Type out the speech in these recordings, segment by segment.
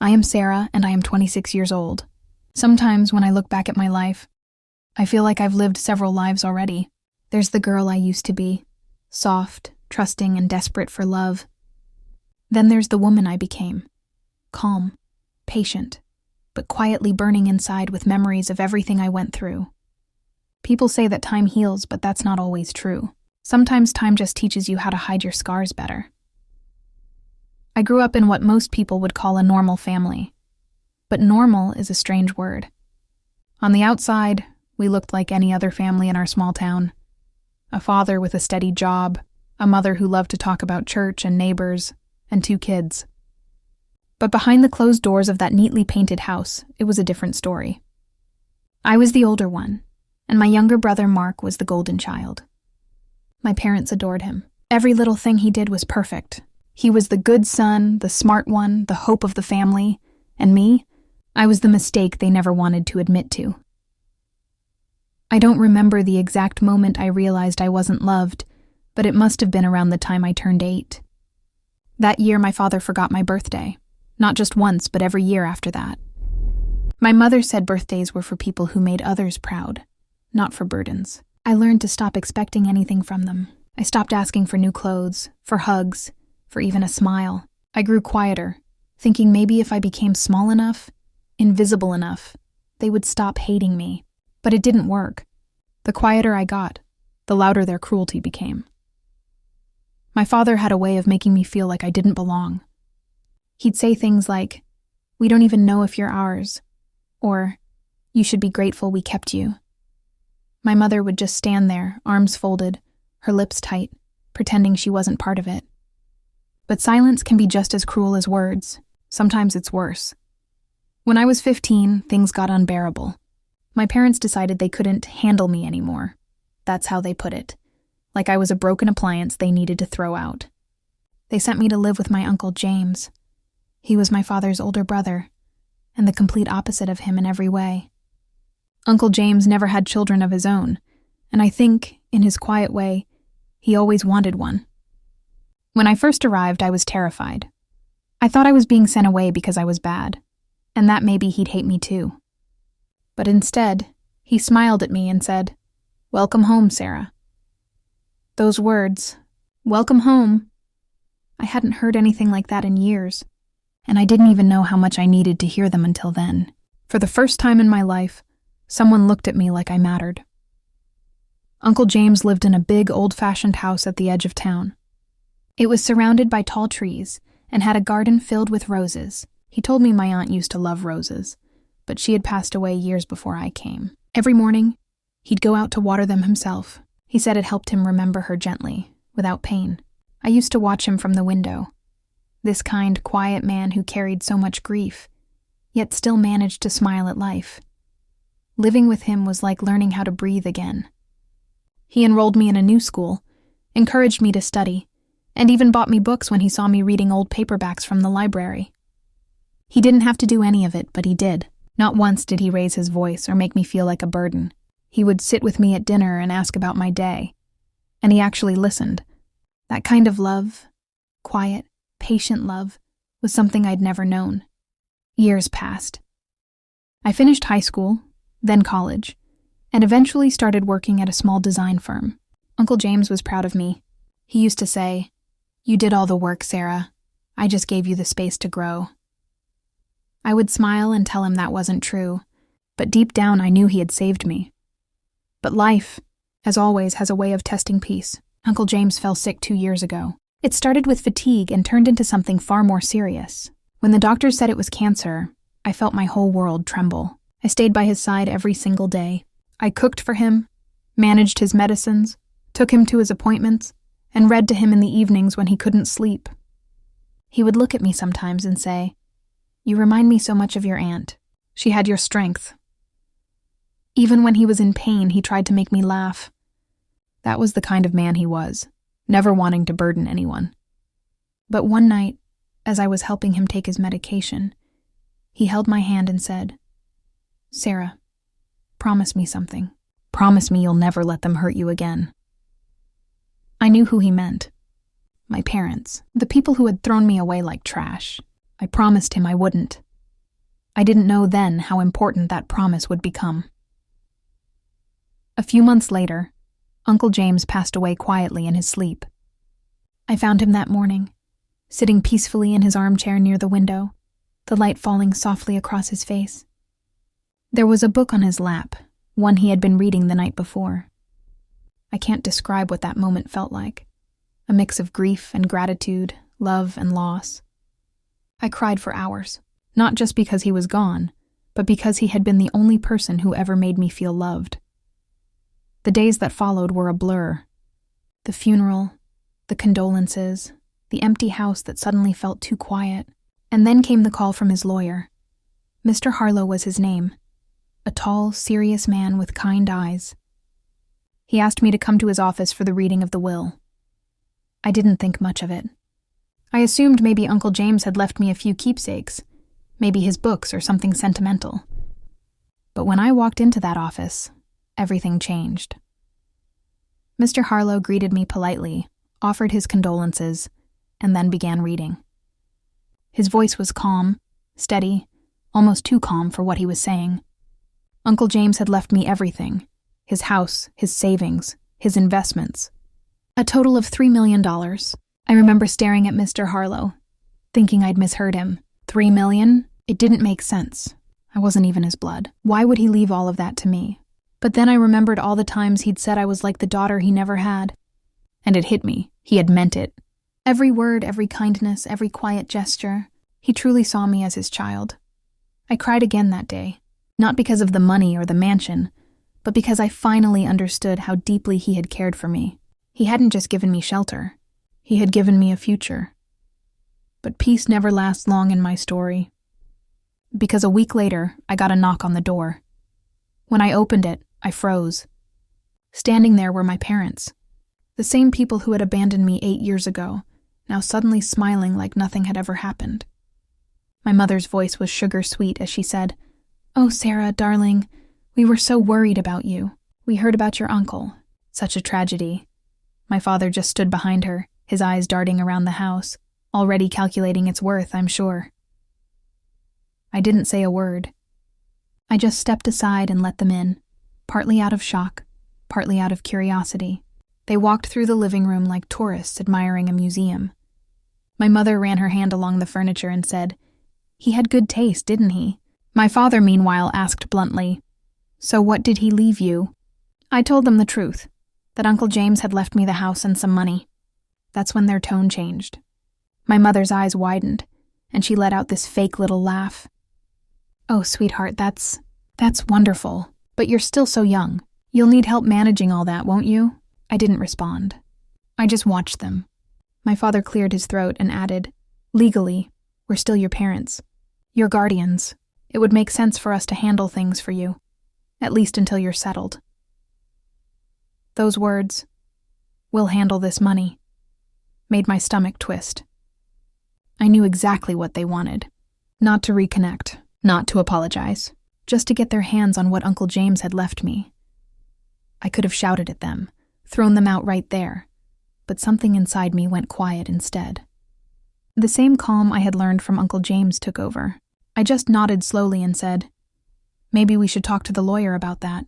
I am Sarah, and I am 26 years old. Sometimes when I look back at my life, I feel like I've lived several lives already. There's the girl I used to be, soft, trusting, and desperate for love. Then there's the woman I became, calm, patient, but quietly burning inside with memories of everything I went through. People say that time heals, but that's not always true. Sometimes time just teaches you how to hide your scars better. I grew up in what most people would call a normal family. But normal is a strange word. On the outside, we looked like any other family in our small town. A father with a steady job, a mother who loved to talk about church and neighbors, and 2 kids. But behind the closed doors of that neatly painted house, it was a different story. I was the older one, and my younger brother Mark was the golden child. My parents adored him. Every little thing he did was perfect. He was the good son, the smart one, the hope of the family, and me, I was the mistake they never wanted to admit to. I don't remember the exact moment I realized I wasn't loved, but it must have been around the time I turned 8. That year, my father forgot my birthday. Not just once, but every year after that. My mother said birthdays were for people who made others proud, not for burdens. I learned to stop expecting anything from them. I stopped asking for new clothes, for hugs, for even a smile. I grew quieter, thinking maybe if I became small enough, invisible enough, they would stop hating me. But it didn't work. The quieter I got, the louder their cruelty became. My father had a way of making me feel like I didn't belong. He'd say things like, "We don't even know if you're ours," or, "You should be grateful we kept you." My mother would just stand there, arms folded, her lips tight, pretending she wasn't part of it. But silence can be just as cruel as words. Sometimes it's worse. When I was 15, things got unbearable. My parents decided they couldn't handle me anymore. That's how they put it. Like I was a broken appliance they needed to throw out. They sent me to live with my Uncle James. He was my father's older brother, and the complete opposite of him in every way. Uncle James never had children of his own, and I think, in his quiet way, he always wanted one. When I first arrived, I was terrified. I thought I was being sent away because I was bad, and that maybe he'd hate me too. But instead, he smiled at me and said, "Welcome home, Sarah." Those words, "Welcome home," I hadn't heard anything like that in years, and I didn't even know how much I needed to hear them until then. For the first time in my life, someone looked at me like I mattered. Uncle James lived in a big, old-fashioned house at the edge of town. It was surrounded by tall trees and had a garden filled with roses. He told me my aunt used to love roses, but she had passed away years before I came. Every morning, he'd go out to water them himself. He said it helped him remember her gently, without pain. I used to watch him from the window. This kind, quiet man who carried so much grief, yet still managed to smile at life. Living with him was like learning how to breathe again. He enrolled me in a new school, encouraged me to study, and even bought me books when he saw me reading old paperbacks from the library. He didn't have to do any of it, but he did. Not once did he raise his voice or make me feel like a burden. He would sit with me at dinner and ask about my day. And he actually listened. That kind of love, quiet, patient love, was something I'd never known. Years passed. I finished high school, then college, and eventually started working at a small design firm. Uncle James was proud of me. He used to say, "You did all the work, Sarah. I just gave you the space to grow." I would smile and tell him that wasn't true, but deep down I knew he had saved me. But life, as always, has a way of testing peace. Uncle James fell sick 2 years ago. It started with fatigue and turned into something far more serious. When the doctors said it was cancer, I felt my whole world tremble. I stayed by his side every single day. I cooked for him, managed his medicines, took him to his appointments, and read to him in the evenings when he couldn't sleep. He would look at me sometimes and say, "You remind me so much of your aunt. She had your strength." Even when he was in pain, he tried to make me laugh. That was the kind of man he was, never wanting to burden anyone. But one night, as I was helping him take his medication, he held my hand and said, "Sarah, promise me something. Promise me you'll never let them hurt you again." I knew who he meant. My parents, the people who had thrown me away like trash. I promised him I wouldn't. I didn't know then how important that promise would become. A few months later, Uncle James passed away quietly in his sleep. I found him that morning, sitting peacefully in his armchair near the window, the light falling softly across his face. There was a book on his lap, one he had been reading the night before. I can't describe what that moment felt like. A mix of grief and gratitude, love and loss. I cried for hours, not just because he was gone, but because he had been the only person who ever made me feel loved. The days that followed were a blur. The funeral, the condolences, the empty house that suddenly felt too quiet. And then came the call from his lawyer. Mr. Harlow was his name, a tall, serious man with kind eyes. He asked me to come to his office for the reading of the will. I didn't think much of it. I assumed maybe Uncle James had left me a few keepsakes, maybe his books or something sentimental. But when I walked into that office, everything changed. Mr. Harlow greeted me politely, offered his condolences, and then began reading. His voice was calm, steady, almost too calm for what he was saying. Uncle James had left me everything: his house, his savings, his investments. A total of $3 million. I remember staring at Mr. Harlow, thinking I'd misheard him. $3 million? It didn't make sense. I wasn't even his blood. Why would he leave all of that to me? But then I remembered all the times he'd said I was like the daughter he never had. And it hit me. He had meant it. Every word, every kindness, every quiet gesture. He truly saw me as his child. I cried again that day, not because of the money or the mansion, but because I finally understood how deeply he had cared for me. He hadn't just given me shelter. He had given me a future. But peace never lasts long in my story. Because a week later, I got a knock on the door. When I opened it, I froze. Standing there were my parents, the same people who had abandoned me 8 years ago, now suddenly smiling like nothing had ever happened. My mother's voice was sugar-sweet as she said, "Oh, Sarah, darling, we were so worried about you. We heard about your uncle. Such a tragedy." My father just stood behind her, his eyes darting around the house, already calculating its worth, I'm sure. I didn't say a word. I just stepped aside and let them in, partly out of shock, partly out of curiosity. They walked through the living room like tourists admiring a museum. My mother ran her hand along the furniture and said, "He had good taste, didn't he?" My father, meanwhile, asked bluntly, "So what did he leave you?" I told them the truth, that Uncle James had left me the house and some money. That's when their tone changed. My mother's eyes widened, and she let out this fake little laugh. "Oh, sweetheart, that's wonderful, but you're still so young. You'll need help managing all that, won't you?" I didn't respond. I just watched them. My father cleared his throat and added, "Legally, we're still your parents. Your guardians. It would make sense for us to handle things for you, at least until you're settled." Those words, "We'll handle this money," made my stomach twist. I knew exactly what they wanted. Not to reconnect, not to apologize, just to get their hands on what Uncle James had left me. I could have shouted at them, thrown them out right there, but something inside me went quiet instead. The same calm I had learned from Uncle James took over. I just nodded slowly and said, "Maybe we should talk to the lawyer about that."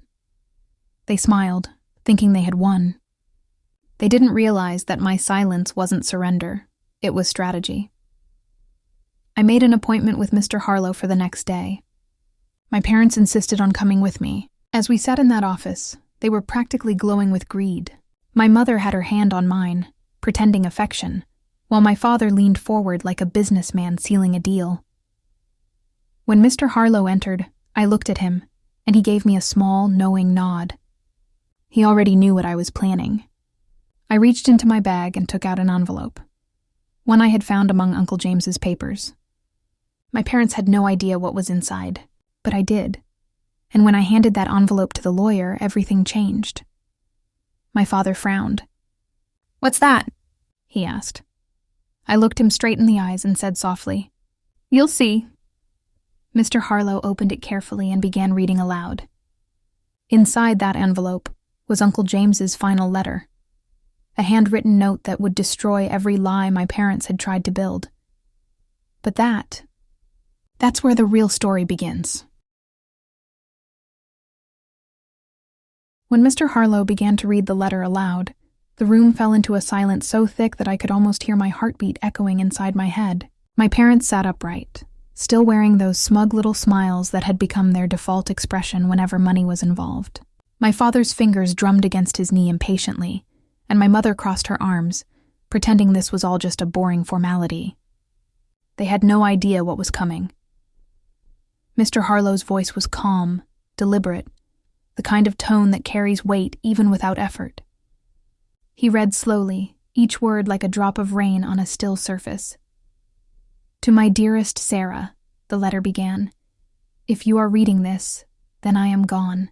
They smiled, thinking they had won. They didn't realize that my silence wasn't surrender, it was strategy. I made an appointment with Mr. Harlow for the next day. My parents insisted on coming with me. As we sat in that office, they were practically glowing with greed. My mother had her hand on mine, pretending affection, while my father leaned forward like a businessman sealing a deal. When Mr. Harlow entered, I looked at him, and he gave me a small, knowing nod. He already knew what I was planning. I reached into my bag and took out an envelope, one I had found among Uncle James's papers. My parents had no idea what was inside, but I did. And when I handed that envelope to the lawyer, everything changed. My father frowned. "What's that?" he asked. I looked him straight in the eyes and said softly, "You'll see." Mr. Harlow opened it carefully and began reading aloud. Inside that envelope was Uncle James's final letter, a handwritten note that would destroy every lie my parents had tried to build. But that That's where the real story begins. When Mr. Harlow began to read the letter aloud, the room fell into a silence so thick that I could almost hear my heartbeat echoing inside my head. My parents sat upright, still wearing those smug little smiles that had become their default expression whenever money was involved. My father's fingers drummed against his knee impatiently, and my mother crossed her arms, pretending this was all just a boring formality. They had no idea what was coming. Mr. Harlow's voice was calm, deliberate, the kind of tone that carries weight even without effort. He read slowly, each word like a drop of rain on a still surface. "To my dearest Sarah," the letter began, "if you are reading this, then I am gone.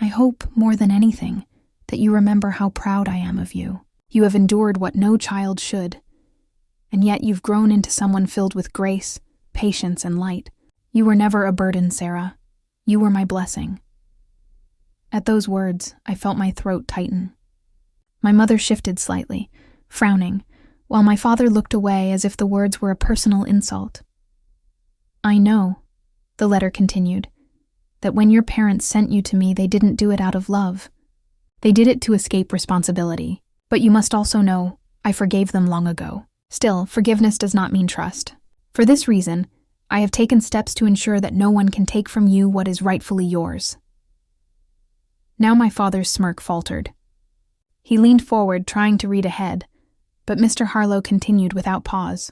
I hope, more than anything, that you remember how proud I am of you. You have endured what no child should, and yet you've grown into someone filled with grace, patience, and light. You were never a burden, Sarah. You were my blessing." At those words, I felt my throat tighten. My mother shifted slightly, frowning, while my father looked away as if the words were a personal insult. "I know," the letter continued, "that when your parents sent you to me, they didn't do it out of love. They did it to escape responsibility. But you must also know, I forgave them long ago. Still, forgiveness does not mean trust. For this reason, I have taken steps to ensure that no one can take from you what is rightfully yours." Now my father's smirk faltered. He leaned forward, trying to read ahead, but Mr. Harlow continued without pause.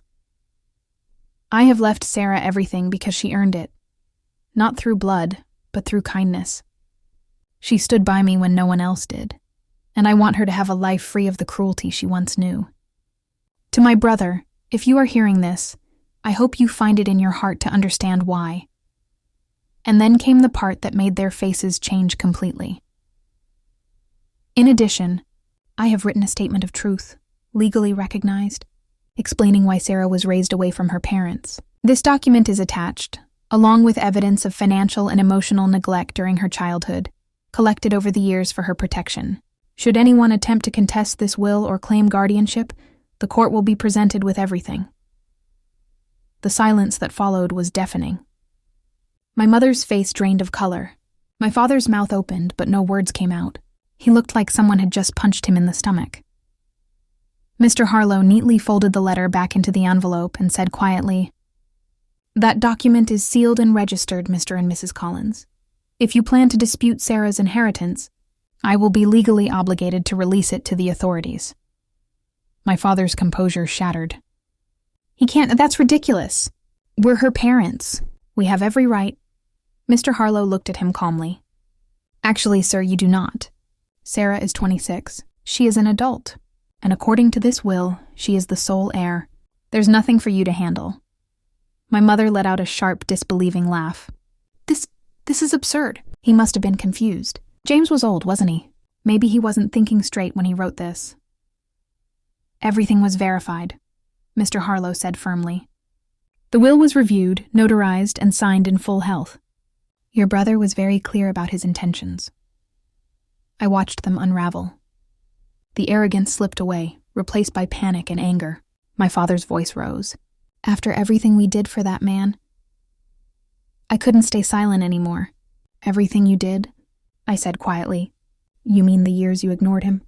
"I have left Sarah everything because she earned it. Not through blood, but through kindness. She stood by me when no one else did, and I want her to have a life free of the cruelty she once knew. To my brother, if you are hearing this, I hope you find it in your heart to understand why." And then came the part that made their faces change completely. "In addition, I have written a statement of truth, legally recognized, explaining why Sarah was raised away from her parents. This document is attached, along with evidence of financial and emotional neglect during her childhood, collected over the years for her protection. Should anyone attempt to contest this will or claim guardianship, the court will be presented with everything." The silence that followed was deafening. My mother's face drained of color. My father's mouth opened, but no words came out. He looked like someone had just punched him in the stomach. Mr. Harlow neatly folded the letter back into the envelope and said quietly, "That document is sealed and registered, Mr. and Mrs. Collins. If you plan to dispute Sarah's inheritance, I will be legally obligated to release it to the authorities." My father's composure shattered. "He can't, that's ridiculous. We're her parents. We have every right." Mr. Harlow looked at him calmly. "Actually, sir, you do not. Sarah is 26. She is an adult, and according to this will, she is the sole heir. There's nothing for you to handle." My mother let out a sharp, disbelieving laugh. This is absurd." He must have been confused. James was old, wasn't he? Maybe he wasn't thinking straight when he wrote this. "Everything was verified," Mr. Harlow said firmly. "The will was reviewed, notarized, and signed in full health. Your brother was very clear about his intentions." I watched them unravel. The arrogance slipped away, replaced by panic and anger. My father's voice rose. "After everything we did for that man?" I couldn't stay silent anymore. "Everything you did?" I said quietly. "You mean the years you ignored him?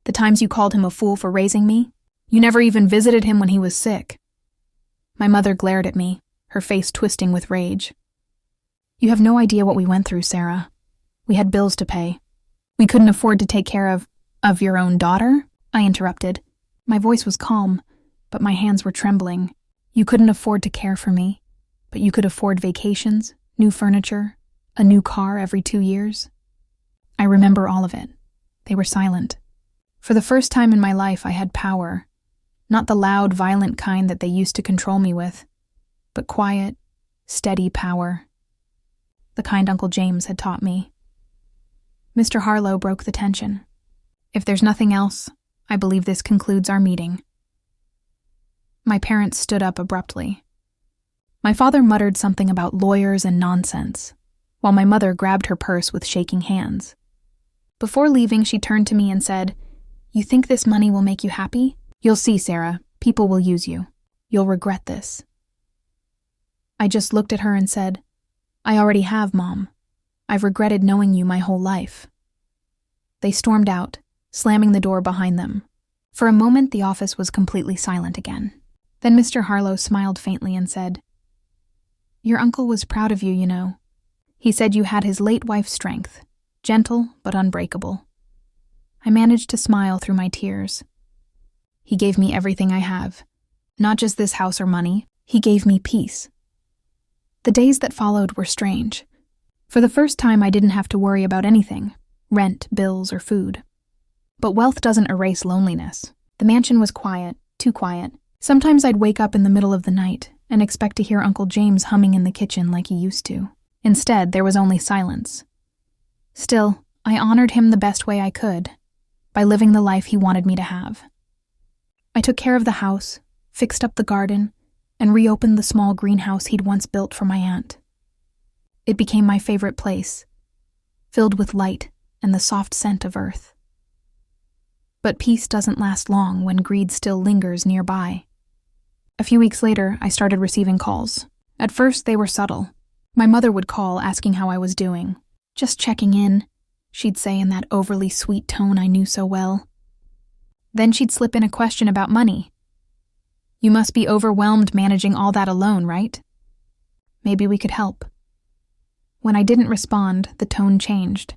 The times you called him a fool for raising me? You never even visited him when he was sick." My mother glared at me, her face twisting with rage. "You have no idea what we went through, Sarah. We had bills to pay. We couldn't afford to take care of your own daughter?" I interrupted. My voice was calm, but my hands were trembling. "You couldn't afford to care for me, but you could afford vacations, new furniture, a new car every 2 years." I remember all of it. They were silent. For the first time in my life, I had power. Not the loud, violent kind that they used to control me with, but quiet, steady power. The kind Uncle James had taught me. Mr. Harlow broke the tension. "If there's nothing else, I believe this concludes our meeting." My parents stood up abruptly. My father muttered something about lawyers and nonsense, while my mother grabbed her purse with shaking hands. Before leaving, she turned to me and said, "You think this money will make you happy? You'll see, Sarah. People will use you. You'll regret this." I just looked at her and said, "I already have, Mom. I've regretted knowing you my whole life." They stormed out, slamming the door behind them. For a moment, the office was completely silent again. Then Mr. Harlow smiled faintly and said, "Your uncle was proud of you, you know. He said you had his late wife's strength, gentle but unbreakable." I managed to smile through my tears. He gave me everything I have. Not just this house or money, he gave me peace. The days that followed were strange. For the first time, I didn't have to worry about anything, rent, bills, or food. But wealth doesn't erase loneliness. The mansion was quiet, too quiet. Sometimes I'd wake up in the middle of the night and expect to hear Uncle James humming in the kitchen like he used to. Instead, there was only silence. Still, I honored him the best way I could, by living the life he wanted me to have. I took care of the house, fixed up the garden, and reopened the small greenhouse he'd once built for my aunt. It became my favorite place, filled with light and the soft scent of earth. But peace doesn't last long when greed still lingers nearby. A few weeks later, I started receiving calls. At first, they were subtle. My mother would call asking how I was doing. "Just checking in," she'd say in that overly sweet tone I knew so well. Then she'd slip in a question about money. "You must be overwhelmed managing all that alone, right? Maybe we could help." When I didn't respond, the tone changed.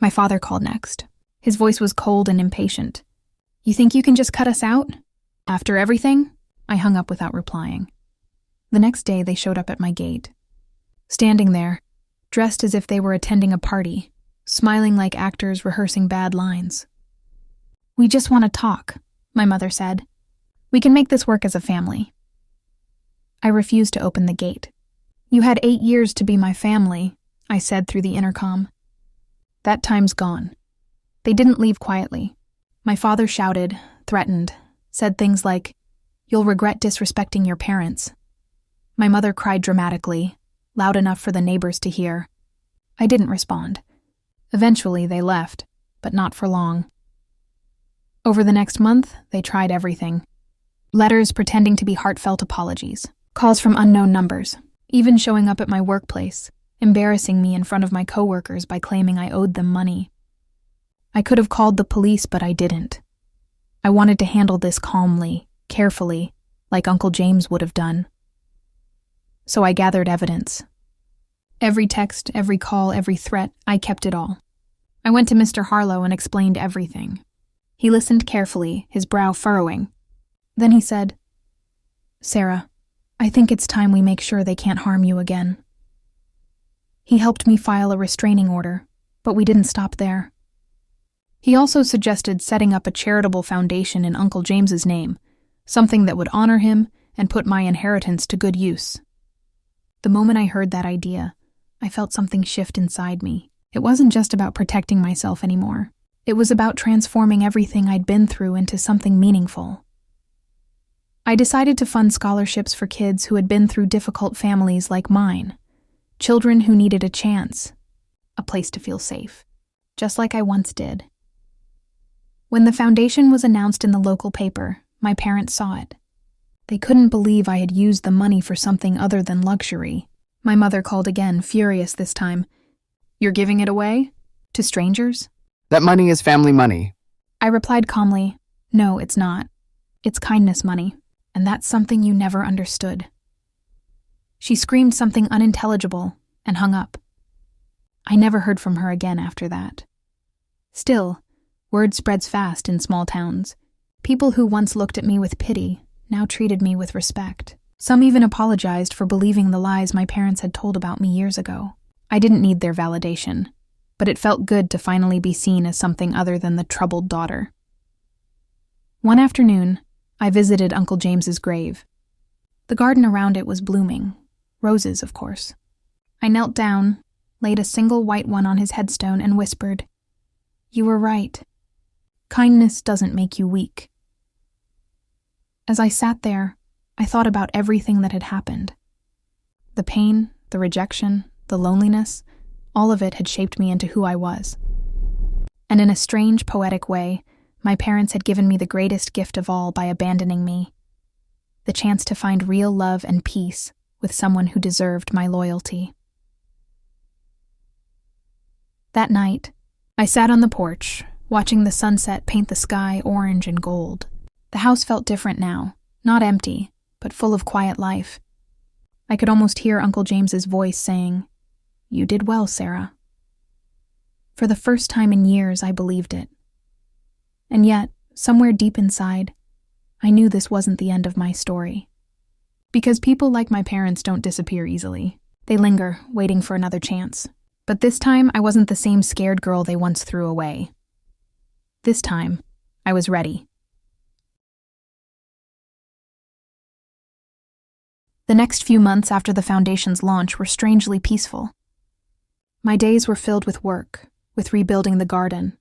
My father called next. His voice was cold and impatient. "You think you can just cut us out? After everything?" I hung up without replying. The next day, they showed up at my gate. Standing there, dressed as if they were attending a party, smiling like actors rehearsing bad lines. "We just want to talk," my mother said. "We can make this work as a family." I refused to open the gate. "You had 8 years to be my family," I said through the intercom. "That time's gone." They didn't leave quietly. My father shouted, threatened, said things like, "You'll regret disrespecting your parents." My mother cried dramatically, loud enough for the neighbors to hear. I didn't respond. Eventually, they left, but not for long. Over the next month, they tried everything. Letters pretending to be heartfelt apologies, calls from unknown numbers, even showing up at my workplace, embarrassing me in front of my coworkers by claiming I owed them money. I could have called the police, but I didn't. I wanted to handle this calmly, carefully, like Uncle James would have done. So I gathered evidence. Every text, every call, every threat, I kept it all. I went to Mr. Harlow and explained everything. He listened carefully, his brow furrowing. Then he said, "Sarah, I think it's time we make sure they can't harm you again." He helped me file a restraining order, but we didn't stop there. He also suggested setting up a charitable foundation in Uncle James's name, something that would honor him and put my inheritance to good use. The moment I heard that idea, I felt something shift inside me. It wasn't just about protecting myself anymore. It was about transforming everything I'd been through into something meaningful. I decided to fund scholarships for kids who had been through difficult families like mine, children who needed a chance, a place to feel safe, just like I once did. When the foundation was announced in the local paper, my parents saw it. They couldn't believe I had used the money for something other than luxury. My mother called again, furious this time. "You're giving it away? To strangers?" That money is family money. I replied calmly, "No, it's not. It's kindness money, and that's something you never understood." She screamed something unintelligible and hung up. I never heard from her again after that. Still, word spreads fast in small towns. People who once looked at me with pity now treated me with respect. Some even apologized for believing the lies my parents had told about me years ago. I didn't need their validation, but it felt good to finally be seen as something other than the troubled daughter. One afternoon, I visited Uncle James's grave. The garden around it was blooming. Roses, of course. I knelt down, laid a single white one on his headstone, and whispered, "You were right. Kindness doesn't make you weak." As I sat there, I thought about everything that had happened. The pain, the rejection, the loneliness, all of it had shaped me into who I was. And in a strange, poetic way, my parents had given me the greatest gift of all by abandoning me. The chance to find real love and peace with someone who deserved my loyalty. That night, I sat on the porch, watching the sunset paint the sky orange and gold. The house felt different now, not empty, but full of quiet life. I could almost hear Uncle James's voice saying, "You did well, Sarah." For the first time in years, I believed it. And yet, somewhere deep inside, I knew this wasn't the end of my story. Because people like my parents don't disappear easily. They linger, waiting for another chance. But this time, I wasn't the same scared girl they once threw away. This time, I was ready. The next few months after the Foundation's launch were strangely peaceful. My days were filled with work, with rebuilding the garden,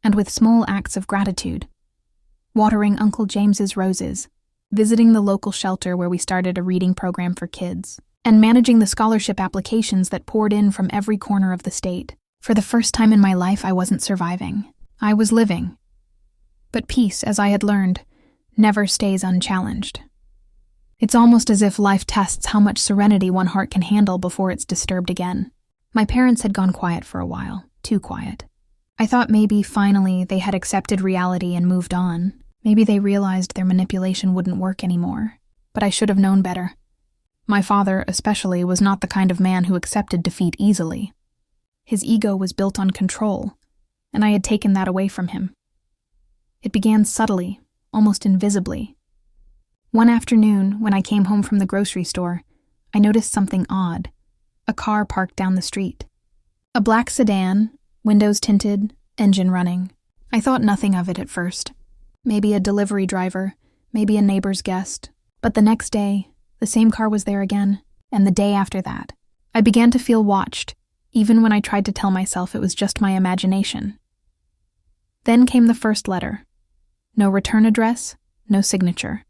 and with small acts of gratitude. Watering Uncle James's roses, visiting the local shelter where we started a reading program for kids, and managing the scholarship applications that poured in from every corner of the state. For the first time in my life, I wasn't surviving. I was living. But peace, as I had learned, never stays unchallenged. It's almost as if life tests how much serenity one heart can handle before it's disturbed again. My parents had gone quiet for a while, too quiet. I thought maybe, finally, they had accepted reality and moved on. Maybe they realized their manipulation wouldn't work anymore. But I should have known better. My father, especially, was not the kind of man who accepted defeat easily. His ego was built on control, and I had taken that away from him. It began subtly, almost invisibly. One afternoon, when I came home from the grocery store, I noticed something odd. A car parked down the street. A black sedan, windows tinted, engine running. I thought nothing of it at first. Maybe a delivery driver, maybe a neighbor's guest. But the next day, the same car was there again, and the day after that. I began to feel watched, even when I tried to tell myself it was just my imagination. Then came the first letter. No return address, no signature.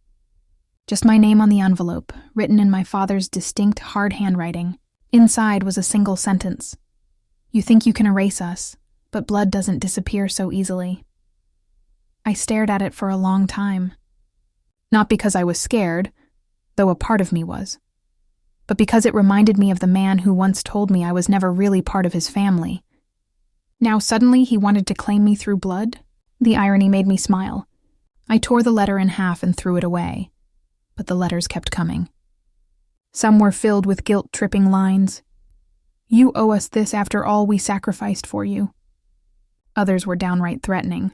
Just my name on the envelope, written in my father's distinct, hard handwriting. Inside was a single sentence. "You think you can erase us, but blood doesn't disappear so easily." I stared at it for a long time. Not because I was scared, though a part of me was, but because it reminded me of the man who once told me I was never really part of his family. Now suddenly he wanted to claim me through blood? The irony made me smile. I tore the letter in half and threw it away, but the letters kept coming. Some were filled with guilt-tripping lines. "You owe us this after all we sacrificed for you." Others were downright threatening.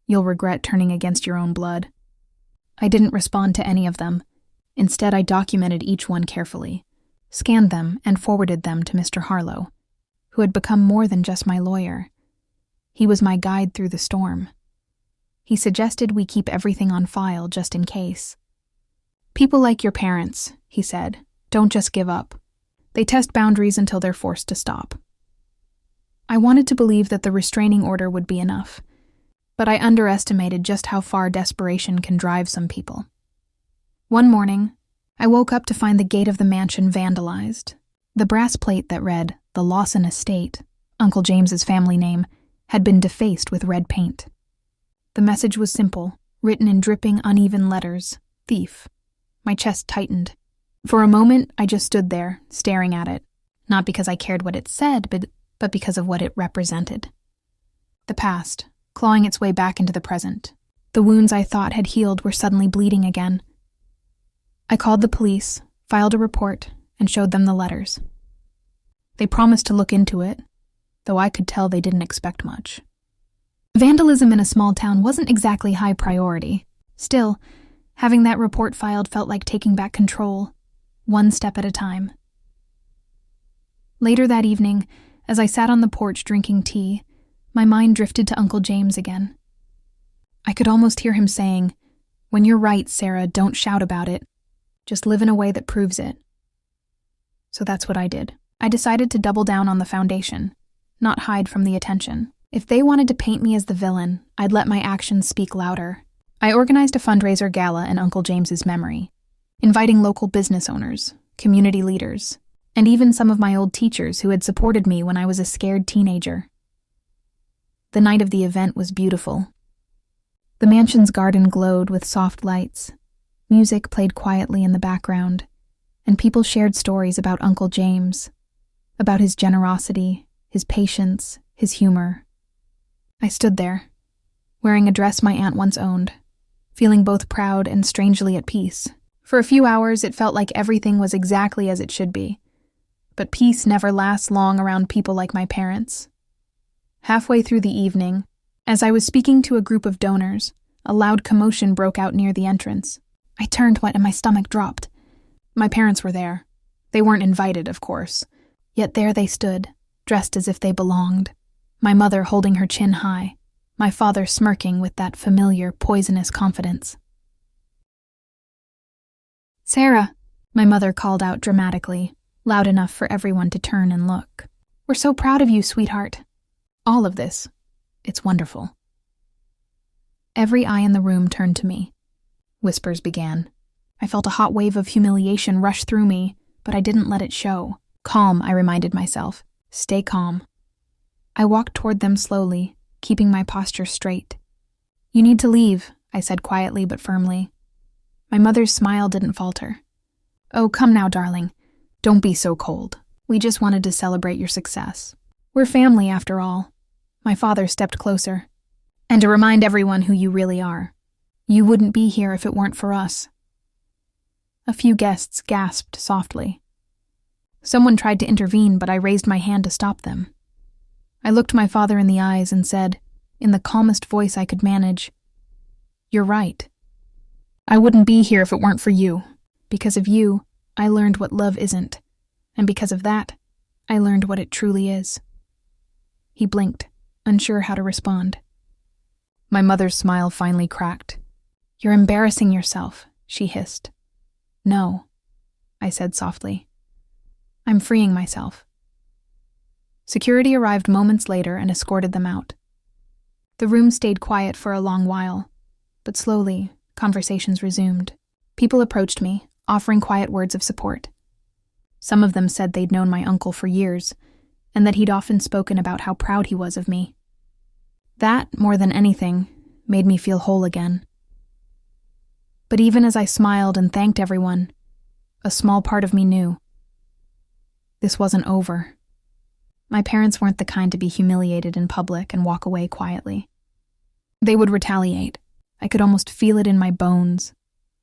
"You'll regret turning against your own blood." I didn't respond to any of them. Instead, I documented each one carefully, scanned them, and forwarded them to Mr. Harlow, who had become more than just my lawyer. He was my guide through the storm. He suggested we keep everything on file just in case. "People like your parents," he said, "don't just give up. They test boundaries until they're forced to stop." I wanted to believe that the restraining order would be enough, but I underestimated just how far desperation can drive some people. One morning, I woke up to find the gate of the mansion vandalized. The brass plate that read, "The Lawson Estate," Uncle James's family name, had been defaced with red paint. The message was simple, written in dripping, uneven letters, "Thief." My chest tightened. For a moment, I just stood there, staring at it, not because I cared what it said, but because of what it represented. The past, clawing its way back into the present. The wounds I thought had healed were suddenly bleeding again. I called the police, filed a report, and showed them the letters. They promised to look into it, though I could tell they didn't expect much. Vandalism in a small town wasn't exactly high priority. Still, having that report filed felt like taking back control, one step at a time. Later that evening, as I sat on the porch drinking tea, my mind drifted to Uncle James again. I could almost hear him saying, "When you're right, Sarah, don't shout about it. Just live in a way that proves it." So that's what I did. I decided to double down on the Foundation, not hide from the attention. If they wanted to paint me as the villain, I'd let my actions speak louder. I organized a fundraiser gala in Uncle James's memory, inviting local business owners, community leaders, and even some of my old teachers who had supported me when I was a scared teenager. The night of the event was beautiful. The mansion's garden glowed with soft lights. Music played quietly in the background, and people shared stories about Uncle James, about his generosity, his patience, his humor. I stood there, wearing a dress my aunt once owned, feeling both proud and strangely at peace. For a few hours, it felt like everything was exactly as it should be. But peace never lasts long around people like my parents. Halfway through the evening, as I was speaking to a group of donors, a loud commotion broke out near the entrance. I turned and my stomach dropped. My parents were there. They weren't invited, of course. Yet there they stood, dressed as if they belonged. My mother holding her chin high, my father smirking with that familiar, poisonous confidence. "Sarah," my mother called out dramatically, loud enough for everyone to turn and look. "We're so proud of you, sweetheart. All of this. It's wonderful." Every eye in the room turned to me. Whispers began. I felt a hot wave of humiliation rush through me, but I didn't let it show. Calm, I reminded myself. Stay calm. I walked toward them slowly, keeping my posture straight. "You need to leave," I said quietly but firmly. My mother's smile didn't falter. "Oh, come now, darling. Don't be so cold. We just wanted to celebrate your success. We're family, after all." My father stepped closer. "And to remind everyone who you really are. You wouldn't be here if it weren't for us." A few guests gasped softly. Someone tried to intervene, but I raised my hand to stop them. I looked my father in the eyes and said, in the calmest voice I could manage, "You're right. I wouldn't be here if it weren't for you. Because of you, I learned what love isn't. And because of that, I learned what it truly is." He blinked, unsure how to respond. My mother's smile finally cracked. "You're embarrassing yourself," she hissed. "No," I said softly. "I'm freeing myself." Security arrived moments later and escorted them out. The room stayed quiet for a long while, but slowly, conversations resumed. People approached me, offering quiet words of support. Some of them said they'd known my uncle for years, and that he'd often spoken about how proud he was of me. That, more than anything, made me feel whole again. But even as I smiled and thanked everyone, a small part of me knew this wasn't over. My parents weren't the kind to be humiliated in public and walk away quietly. They would retaliate. I could almost feel it in my bones,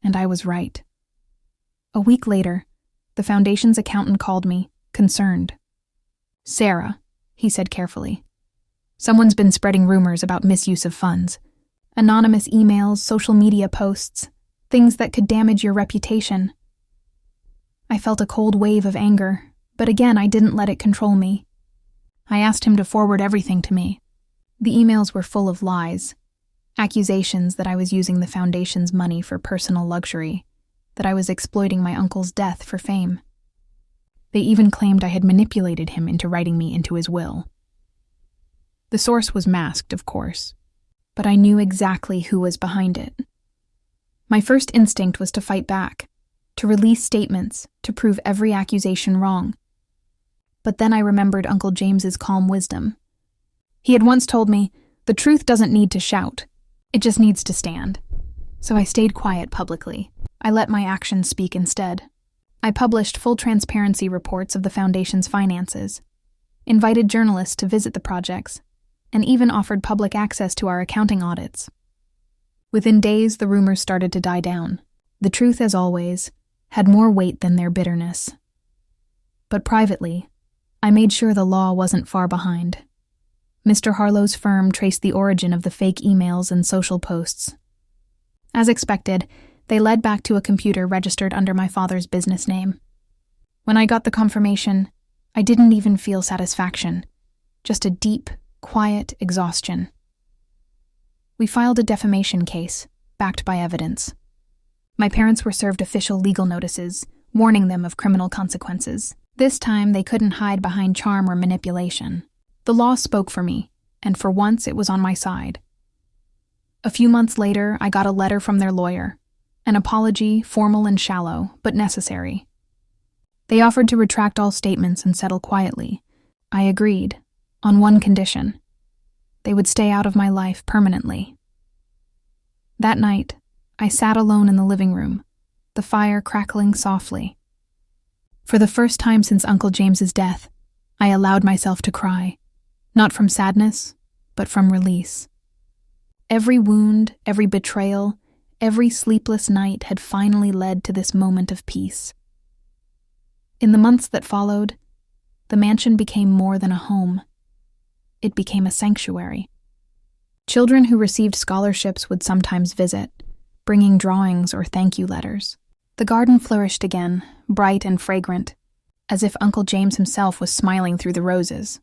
and I was right. A week later, the foundation's accountant called me, concerned. "Sarah," he said carefully, "someone's been spreading rumors about misuse of funds. Anonymous emails, social media posts, things that could damage your reputation." I felt a cold wave of anger, but again I didn't let it control me. I asked him to forward everything to me. The emails were full of lies, accusations that I was using the foundation's money for personal luxury, that I was exploiting my uncle's death for fame. They even claimed I had manipulated him into writing me into his will. The source was masked, of course, but I knew exactly who was behind it. My first instinct was to fight back, to release statements, to prove every accusation wrong. But then I remembered Uncle James's calm wisdom. He had once told me, "The truth doesn't need to shout, it just needs to stand." So I stayed quiet publicly. I let my actions speak instead. I published full transparency reports of the foundation's finances, invited journalists to visit the projects, and even offered public access to our accounting audits. Within days, the rumors started to die down. The truth, as always, had more weight than their bitterness. But privately, I made sure the law wasn't far behind. Mr. Harlow's firm traced the origin of the fake emails and social posts. As expected, they led back to a computer registered under my father's business name. When I got the confirmation, I didn't even feel satisfaction, just a deep, quiet exhaustion. We filed a defamation case, backed by evidence. My parents were served official legal notices, warning them of criminal consequences. This time, they couldn't hide behind charm or manipulation. The law spoke for me, and for once it was on my side. A few months later, I got a letter from their lawyer, an apology, formal and shallow, but necessary. They offered to retract all statements and settle quietly. I agreed, on one condition. They would stay out of my life permanently. That night, I sat alone in the living room, the fire crackling softly. For the first time since Uncle James's death, I allowed myself to cry, not from sadness, but from release. Every wound, every betrayal, every sleepless night had finally led to this moment of peace. In the months that followed, the mansion became more than a home. It became a sanctuary. Children who received scholarships would sometimes visit, bringing drawings or thank you letters. The garden flourished again, bright and fragrant, as if Uncle James himself was smiling through the roses.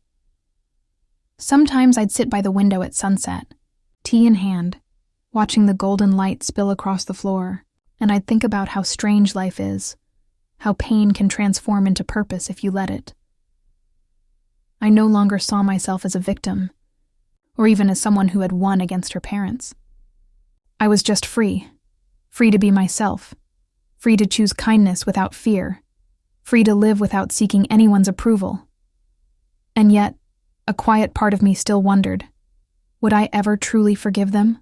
Sometimes I'd sit by the window at sunset, tea in hand, watching the golden light spill across the floor, and I'd think about how strange life is, how pain can transform into purpose if you let it. I no longer saw myself as a victim, or even as someone who had won against her parents. I was just free to be myself, free to choose kindness without fear, free to live without seeking anyone's approval. And yet, a quiet part of me still wondered, would I ever truly forgive them?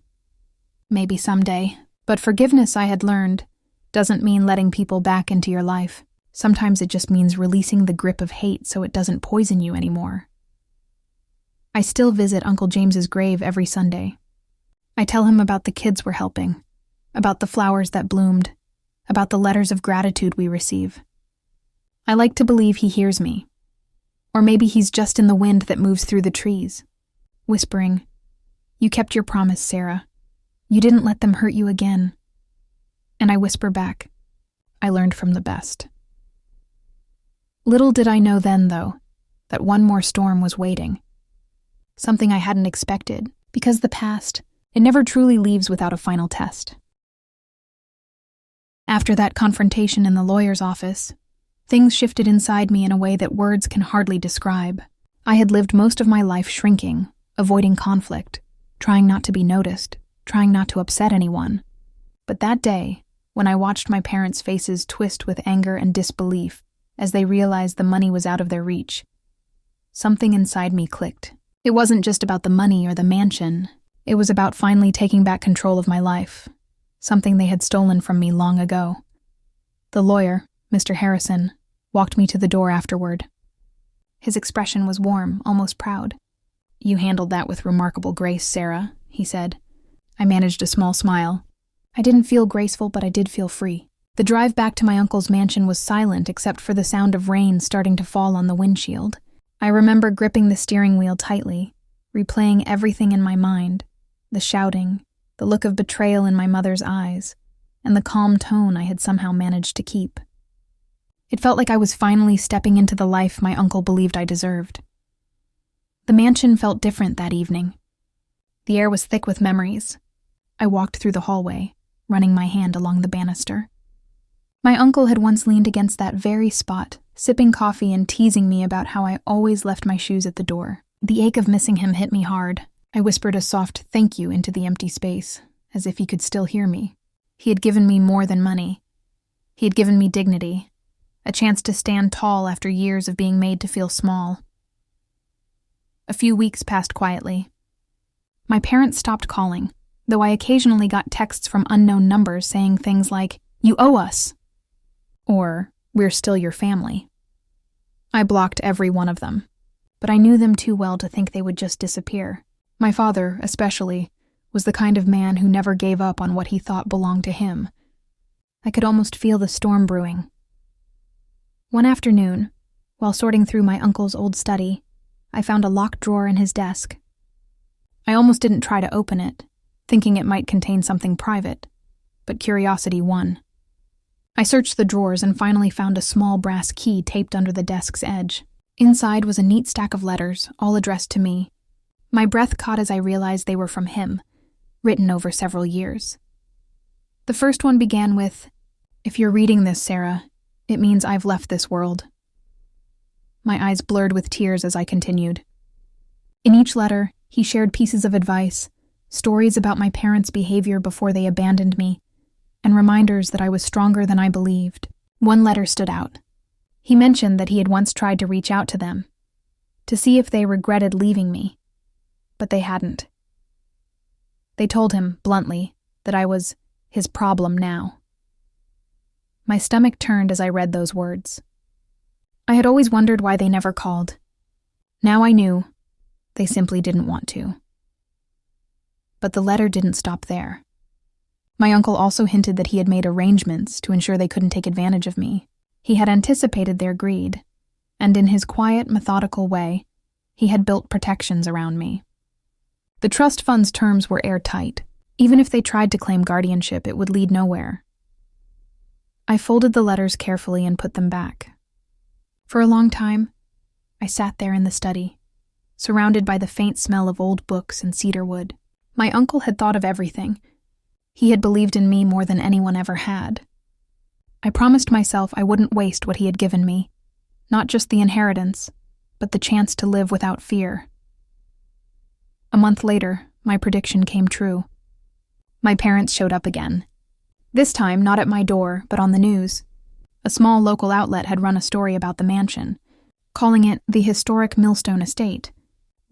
Maybe someday, but forgiveness, I had learned, doesn't mean letting people back into your life. Sometimes it just means releasing the grip of hate so it doesn't poison you anymore. I still visit Uncle James's grave every Sunday. I tell him about the kids we're helping, about the flowers that bloomed, about the letters of gratitude we receive. I like to believe he hears me. Or maybe he's just in the wind that moves through the trees, whispering, "You kept your promise, Sarah. You didn't let them hurt you again." And I whisper back, "I learned from the best." Little did I know then, though, that one more storm was waiting. Something I hadn't expected, because the past, it never truly leaves without a final test. After that confrontation in the lawyer's office, things shifted inside me in a way that words can hardly describe. I had lived most of my life shrinking, avoiding conflict, trying not to be noticed, trying not to upset anyone. But that day, when I watched my parents' faces twist with anger and disbelief as they realized the money was out of their reach, something inside me clicked. It wasn't just about the money or the mansion. It was about finally taking back control of my life, something they had stolen from me long ago. The lawyer, Mr. Harrison, walked me to the door afterward. His expression was warm, almost proud. "You handled that with remarkable grace, Sarah," he said. I managed a small smile. I didn't feel graceful, but I did feel free. The drive back to my uncle's mansion was silent except for the sound of rain starting to fall on the windshield. I remember gripping the steering wheel tightly, replaying everything in my mind, the shouting, the look of betrayal in my mother's eyes, and the calm tone I had somehow managed to keep. It felt like I was finally stepping into the life my uncle believed I deserved. The mansion felt different that evening. The air was thick with memories. I walked through the hallway, running my hand along the banister. My uncle had once leaned against that very spot, sipping coffee and teasing me about how I always left my shoes at the door. The ache of missing him hit me hard. I whispered a soft thank you into the empty space, as if he could still hear me. He had given me more than money. He had given me dignity, a chance to stand tall after years of being made to feel small. A few weeks passed quietly. My parents stopped calling, though I occasionally got texts from unknown numbers saying things like, "You owe us," or "We're still your family." I blocked every one of them, but I knew them too well to think they would just disappear. My father, especially, was the kind of man who never gave up on what he thought belonged to him. I could almost feel the storm brewing. One afternoon, while sorting through my uncle's old study, I found a locked drawer in his desk. I almost didn't try to open it, thinking it might contain something private, but curiosity won. I searched the drawers and finally found a small brass key taped under the desk's edge. Inside was a neat stack of letters, all addressed to me. My breath caught as I realized they were from him, written over several years. The first one began with, "If you're reading this, Sarah, it means I've left this world." My eyes blurred with tears as I continued. In each letter, he shared pieces of advice, stories about my parents' behavior before they abandoned me, and reminders that I was stronger than I believed. One letter stood out. He mentioned that he had once tried to reach out to them, to see if they regretted leaving me, but they hadn't. They told him, bluntly, that I was his problem now. My stomach turned as I read those words. I had always wondered why they never called. Now I knew. They simply didn't want to. But the letter didn't stop there. My uncle also hinted that he had made arrangements to ensure they couldn't take advantage of me. He had anticipated their greed, and in his quiet, methodical way, he had built protections around me. The trust fund's terms were airtight. Even if they tried to claim guardianship, it would lead nowhere. I folded the letters carefully and put them back. For a long time, I sat there in the study, surrounded by the faint smell of old books and cedar wood. My uncle had thought of everything. He had believed in me more than anyone ever had. I promised myself I wouldn't waste what he had given me, not just the inheritance, but the chance to live without fear. A month later, my prediction came true. My parents showed up again. This time, not at my door, but on the news. A small local outlet had run a story about the mansion, calling it the historic Millstone Estate,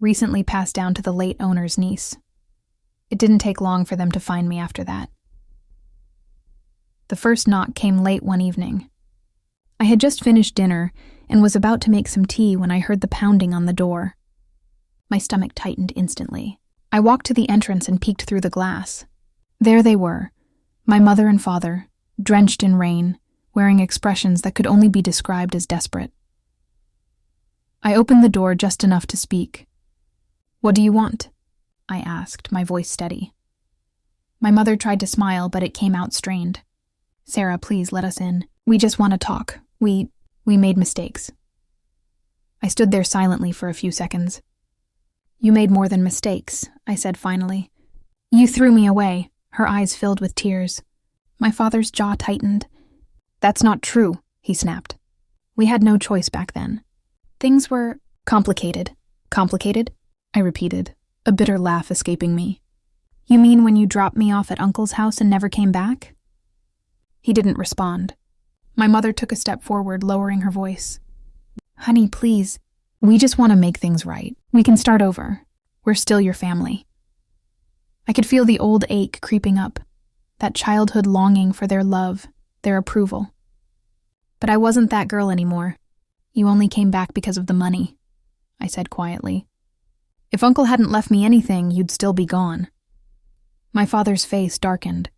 recently passed down to the late owner's niece. It didn't take long for them to find me after that. The first knock came late one evening. I had just finished dinner and was about to make some tea when I heard the pounding on the door. My stomach tightened instantly. I walked to the entrance and peeked through the glass. There they were, my mother and father, drenched in rain, wearing expressions that could only be described as desperate. I opened the door just enough to speak. "What do you want?" I asked, my voice steady. My mother tried to smile, but it came out strained. "Sarah, please let us in. We just want to talk. We made mistakes." I stood there silently for a few seconds. "You made more than mistakes," I said finally. "You threw me away." Her eyes filled with tears. My father's jaw tightened. "That's not true," he snapped. "We had no choice back then. Things were complicated." "Complicated?" I repeated, a bitter laugh escaping me. "You mean when you dropped me off at Uncle's house and never came back?" He didn't respond. My mother took a step forward, lowering her voice. "Honey, please. We just want to make things right. We can start over. We're still your family." I could feel the old ache creeping up, that childhood longing for their love, their approval. But I wasn't that girl anymore. "You only came back because of the money," I said quietly. "If Uncle hadn't left me anything, you'd still be gone." My father's face darkened.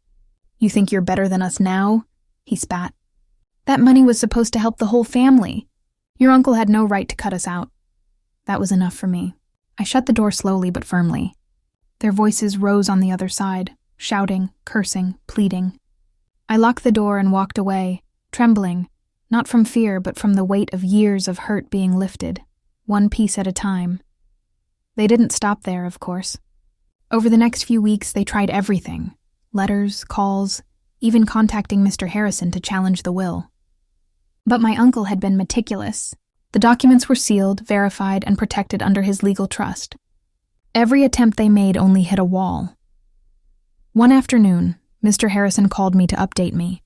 "You think you're better than us now?" he spat. "That money was supposed to help the whole family. Your uncle had no right to cut us out." That was enough for me. I shut the door slowly but firmly. Their voices rose on the other side, shouting, cursing, pleading. I locked the door and walked away, trembling, not from fear but from the weight of years of hurt being lifted, one piece at a time. They didn't stop there, of course. Over the next few weeks, they tried everything: letters, calls, even contacting Mr. Harrison to challenge the will. But my uncle had been meticulous. The documents were sealed, verified, and protected under his legal trust. Every attempt they made only hit a wall. One afternoon, Mr. Harrison called me to update me.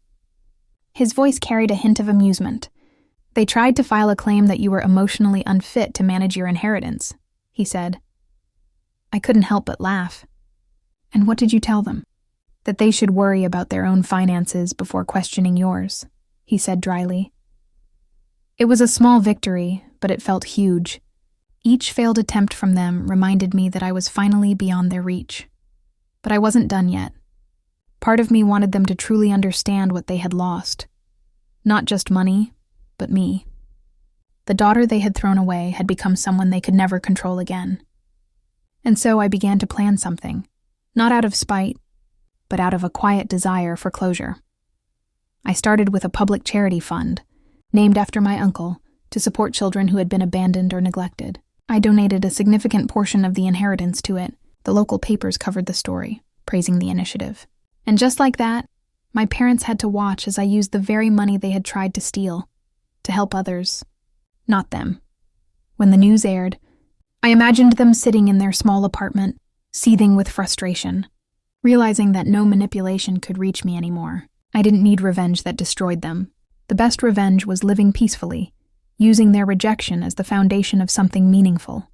His voice carried a hint of amusement. "They tried to file a claim that you were emotionally unfit to manage your inheritance," he said. I couldn't help but laugh. "And what did you tell them?" "That they should worry about their own finances before questioning yours," he said dryly. It was a small victory, but it felt huge. Each failed attempt from them reminded me that I was finally beyond their reach. But I wasn't done yet. Part of me wanted them to truly understand what they had lost. Not just money, but me. The daughter they had thrown away had become someone they could never control again. And so I began to plan something, not out of spite, but out of a quiet desire for closure. I started with a public charity fund, named after my uncle, to support children who had been abandoned or neglected. I donated a significant portion of the inheritance to it. The local papers covered the story, praising the initiative. And just like that, my parents had to watch as I used the very money they had tried to steal, to help others, not them. When the news aired, I imagined them sitting in their small apartment, seething with frustration, realizing that no manipulation could reach me anymore. I didn't need revenge that destroyed them. The best revenge was living peacefully, using their rejection as the foundation of something meaningful.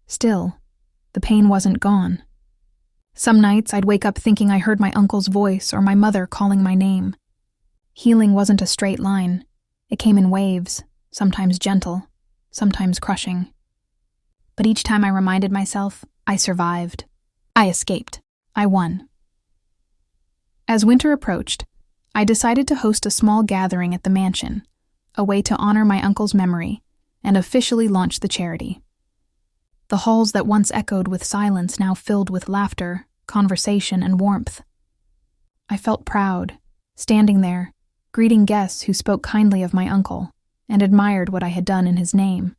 Still, the pain wasn't gone. Some nights I'd wake up thinking I heard my uncle's voice or my mother calling my name. Healing wasn't a straight line. It came in waves, sometimes gentle, sometimes crushing. But each time I reminded myself, I survived. I escaped. I won. As winter approached, I decided to host a small gathering at the mansion, a way to honor my uncle's memory and officially launch the charity. The halls that once echoed with silence now filled with laughter, conversation, and warmth. I felt proud, standing there, greeting guests who spoke kindly of my uncle and admired what I had done in his name.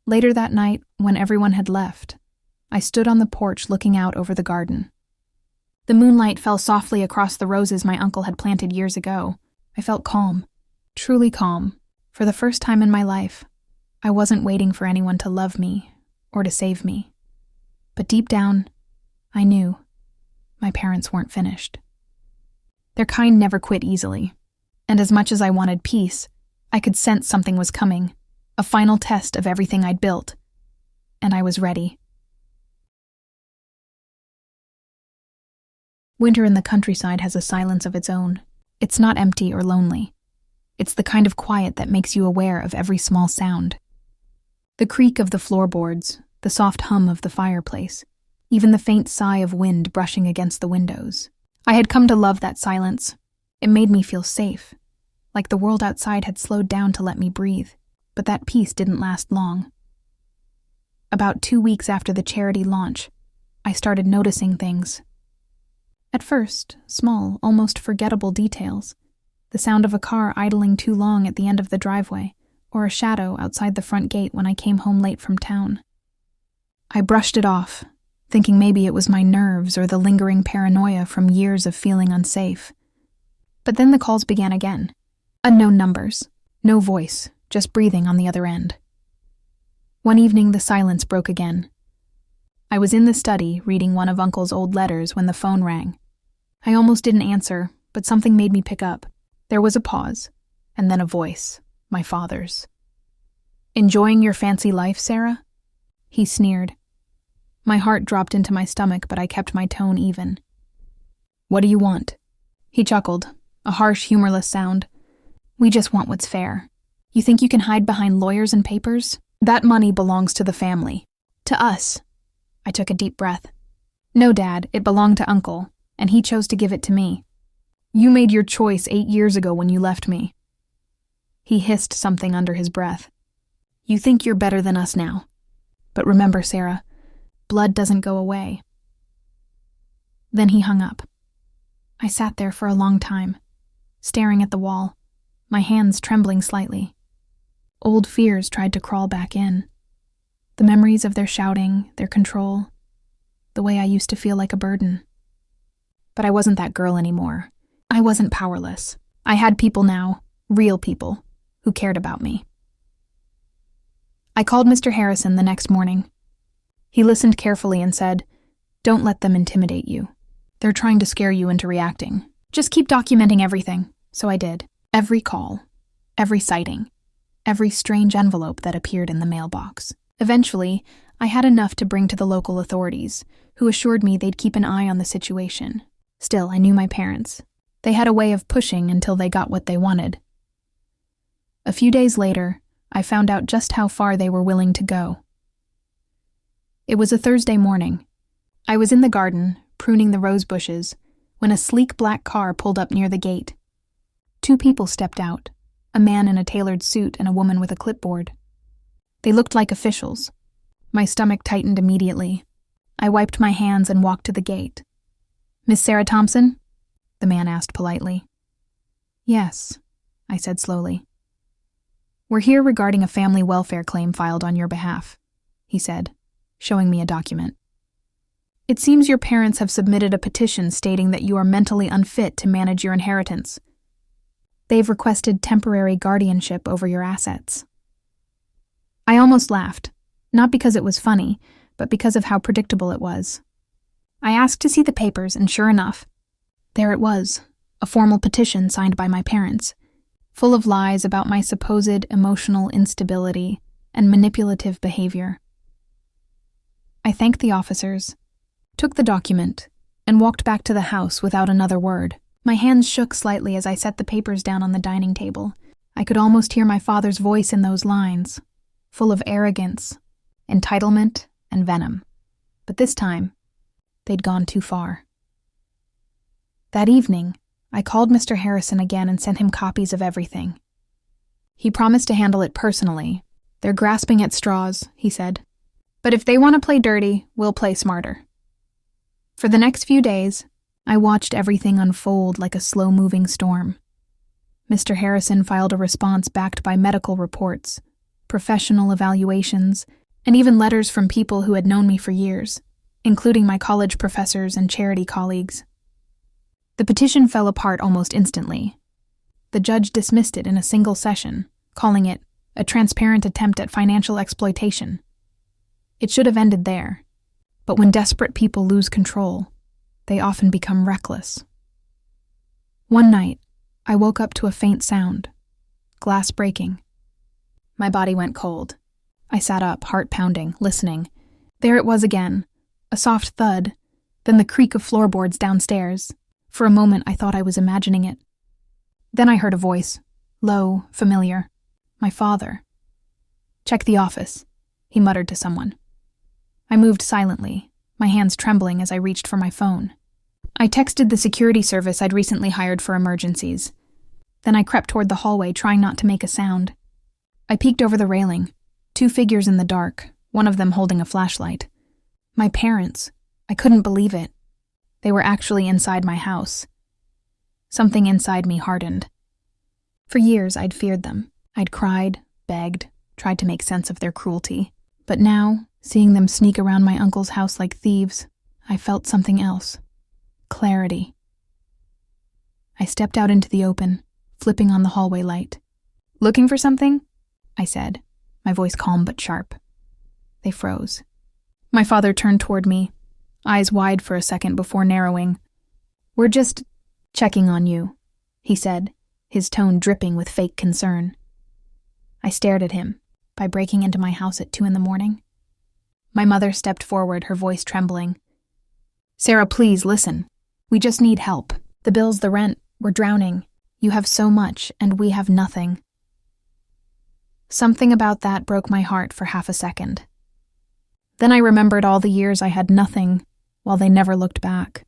Later that night, when everyone had left, I stood on the porch looking out over the garden. The moonlight fell softly across the roses my uncle had planted years ago. I felt calm, truly calm. For the first time in my life, I wasn't waiting for anyone to love me or to save me. But deep down, I knew my parents weren't finished. Their kind never quit easily, and as much as I wanted peace, I could sense something was coming, a final test of everything I'd built, and I was ready. Winter in the countryside has a silence of its own. It's not empty or lonely. It's the kind of quiet that makes you aware of every small sound. The creak of the floorboards, the soft hum of the fireplace, even the faint sigh of wind brushing against the windows. I had come to love that silence. It made me feel safe, like the world outside had slowed down to let me breathe. But that peace didn't last long. About 2 weeks after the charity launch, I started noticing things. At first, small, almost forgettable details. The sound of a car idling too long at the end of the driveway, or a shadow outside the front gate when I came home late from town. I brushed it off, thinking maybe it was my nerves or the lingering paranoia from years of feeling unsafe. But then the calls began again. Unknown numbers, no voice, just breathing on the other end. One evening, the silence broke again. I was in the study reading one of Uncle's old letters when the phone rang. I almost didn't answer, but something made me pick up. There was a pause, and then a voice, my father's. "Enjoying your fancy life, Sarah?" He sneered. My heart dropped into my stomach, but I kept my tone even. "What do you want?" He chuckled, a harsh, humorless sound. "We just want what's fair. You think you can hide behind lawyers and papers? That money belongs to the family. To us." I took a deep breath. "No, Dad, it belonged to Uncle, and he chose to give it to me. You made your choice 8 years ago when you left me." He hissed something under his breath. "You think you're better than us now. But remember, Sarah, blood doesn't go away." Then he hung up. I sat there for a long time, staring at the wall, my hands trembling slightly. Old fears tried to crawl back in. The memories of their shouting, their control, the way I used to feel like a burden. But I wasn't that girl anymore. I wasn't powerless. I had people now, real people, who cared about me. I called Mr. Harrison the next morning. He listened carefully and said, "Don't let them intimidate you. They're trying to scare you into reacting. Just keep documenting everything." So I did. Every call, every sighting, every strange envelope that appeared in the mailbox. Eventually, I had enough to bring to the local authorities, who assured me they'd keep an eye on the situation. Still, I knew my parents. They had a way of pushing until they got what they wanted. A few days later, I found out just how far they were willing to go. It was a Thursday morning. I was in the garden, pruning the rose bushes, when a sleek black car pulled up near the gate. 2 people stepped out, a man in a tailored suit and a woman with a clipboard. They looked like officials. My stomach tightened immediately. I wiped my hands and walked to the gate. "Miss Sarah Thompson?" the man asked politely. "Yes," I said slowly. "We're here regarding a family welfare claim filed on your behalf," he said, showing me a document. "It seems your parents have submitted a petition stating that you are mentally unfit to manage your inheritance. They've requested temporary guardianship over your assets." I almost laughed, not because it was funny, but because of how predictable it was. I asked to see the papers, and sure enough, there it was, a formal petition signed by my parents, full of lies about my supposed emotional instability and manipulative behavior. I thanked the officers, took the document, and walked back to the house without another word. My hands shook slightly as I set the papers down on the dining table. I could almost hear my father's voice in those lines, full of arrogance, entitlement, and venom. But this time, they'd gone too far. That evening, I called Mr. Harrison again and sent him copies of everything. He promised to handle it personally. "They're grasping at straws," he said. "But if they want to play dirty, we'll play smarter." For the next few days, I watched everything unfold like a slow-moving storm. Mr. Harrison filed a response backed by medical reports, professional evaluations, and even letters from people who had known me for years, including my college professors and charity colleagues. The petition fell apart almost instantly. The judge dismissed it in a single session, calling it a transparent attempt at financial exploitation. It should have ended there, but when desperate people lose control, they often become reckless. One night, I woke up to a faint sound, glass breaking. My body went cold. I sat up, heart pounding, listening. There it was again, a soft thud, then the creak of floorboards downstairs. For a moment, I thought I was imagining it. Then I heard a voice, low, familiar. My father. "Check the office," he muttered to someone. I moved silently, my hands trembling as I reached for my phone. I texted the security service I'd recently hired for emergencies. Then I crept toward the hallway, trying not to make a sound. I peeked over the railing. 2 figures in the dark, one of them holding a flashlight. My parents. I couldn't believe it. They were actually inside my house. Something inside me hardened. For years, I'd feared them. I'd cried, begged, tried to make sense of their cruelty. But now, seeing them sneak around my uncle's house like thieves, I felt something else. Clarity. I stepped out into the open, flipping on the hallway light. "Looking for something?" I said, my voice calm but sharp. They froze. My father turned toward me, eyes wide for a second before narrowing. "We're just checking on you," he said, his tone dripping with fake concern. I stared at him. By breaking into my house at 2 a.m? My mother stepped forward, her voice trembling. "Sarah, please listen. We just need help. The bills, the rent, we're drowning. You have so much, and we have nothing." Something about that broke my heart for half a second. Then I remembered all the years I had nothing, while they never looked back.